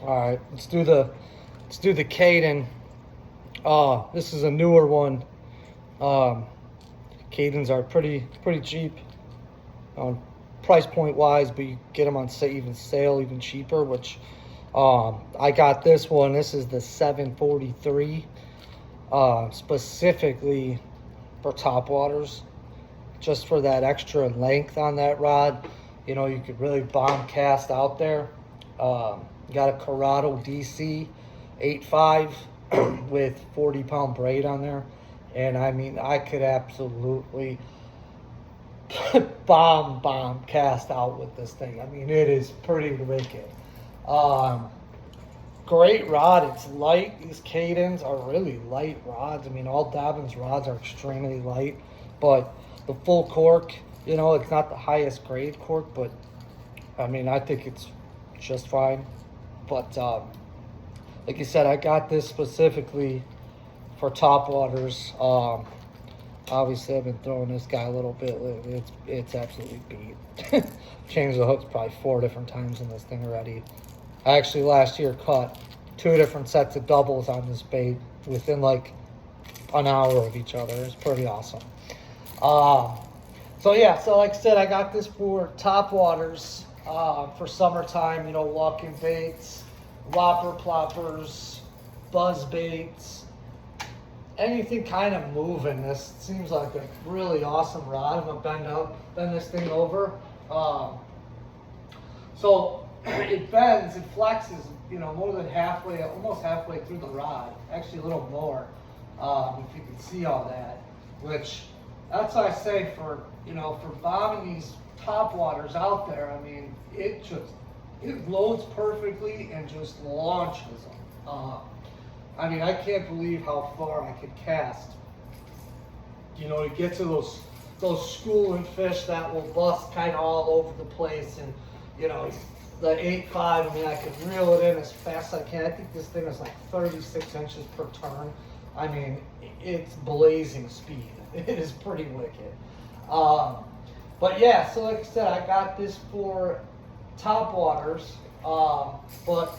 All right, let's do the kaden. This is a newer one. Um, Cadens are pretty cheap on price point wise, but you get them on even sale even cheaper. Which I got this one. This is the 743, specifically for top waters, just for that extra length on that rod. You know, you could really bomb cast out there. Got a Corrado DC 8.5 with 40-pound braid on there. And I mean, I could absolutely bomb cast out with this thing. I mean, it is pretty wicked. Um, Great rod. It's light. These cadens are really light rods. I mean, all Dobyns rods are extremely light, but the full cork, you know, it's not the highest grade cork, but I mean, I think it's just fine. But like you said, I got this specifically for top waters. Obviously, I've been throwing this guy a little bit. It's absolutely beat. Changed the hooks probably 4 different times in this thing already. I actually last year caught 2 different sets of doubles on this bait within like an hour of each other. It's pretty awesome. So yeah, so like I said, I got this for top waters for summertime. You know, walking baits, whopper ploppers, buzz baits, anything kind of moving. This seems like a really awesome rod. I'm gonna bend this thing over. So it bends, it flexes, you know, more than halfway, almost halfway through the rod. Actually, a little more, if you can see all that. Which, that's what I say for, you know, for bombing these top waters out there. I mean, it loads perfectly and just launches them. I mean, I can't believe how far I could cast. You know, to get to those schooling fish that will bust kind of all over the place, and you know, the 8.5. I mean, I could reel it in as fast as I can. I think this thing is like 36 inches per turn. I mean, it's blazing speed. It is pretty wicked. But yeah, so like I said, I got this for top waters. But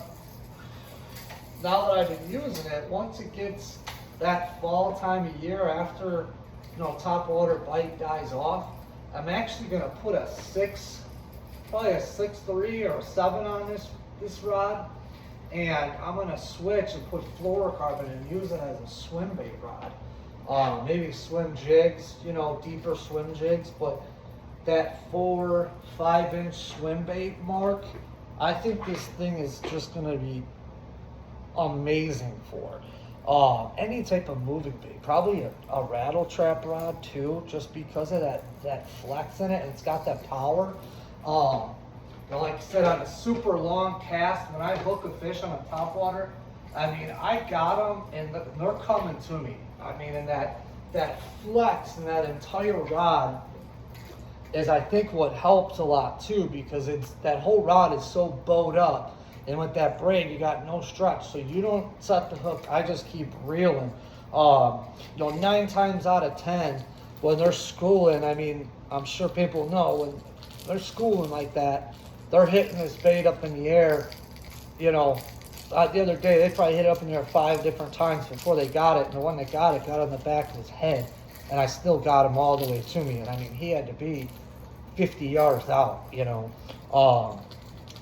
now that I've been using it, once it gets that fall time of year after, you know, top water bite dies off, I'm actually gonna put a 6, probably a 6.3 or a 7 on this rod, and I'm gonna switch and put fluorocarbon and use it as a swim bait rod. Maybe swim jigs, you know, deeper swim jigs, but that 4-5 inch swim bait mark, I think this thing is just gonna be amazing for any type of moving bait. Probably a rattle trap rod too, just because of that flex in it, and it's got that power. You know, like I said, on a super long cast, when I hook a fish on a topwater, I mean, I got them and they're coming to me. I mean, and that flex and that entire rod is, I think, what helps a lot too, because that whole rod is so bowed up, and with that braid, you got no stretch, so you don't set the hook. I just keep reeling. You know, 9 times out of 10, when they're schooling, I mean, I'm sure people know when they're schooling like that, they're hitting this bait up in the air. You know, the other day they probably hit it up in the air 5 different times before they got it, and the one that got it got on the back of his head, and I still got him all the way to me. And I mean, he had to be 50 yards out, you know.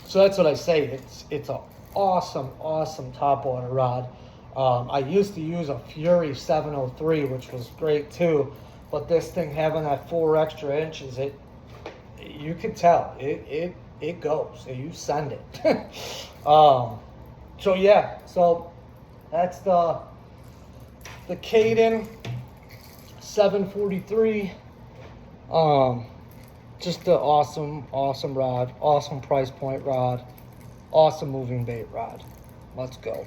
So that's what I say. It's an awesome topwater rod. I used to use a Fury 703, which was great too, but this thing having that 4 extra inches, you can tell it goes. You send it. So yeah, so that's the kaden 743. Just an awesome rod, awesome price point rod, awesome moving bait rod. Let's go.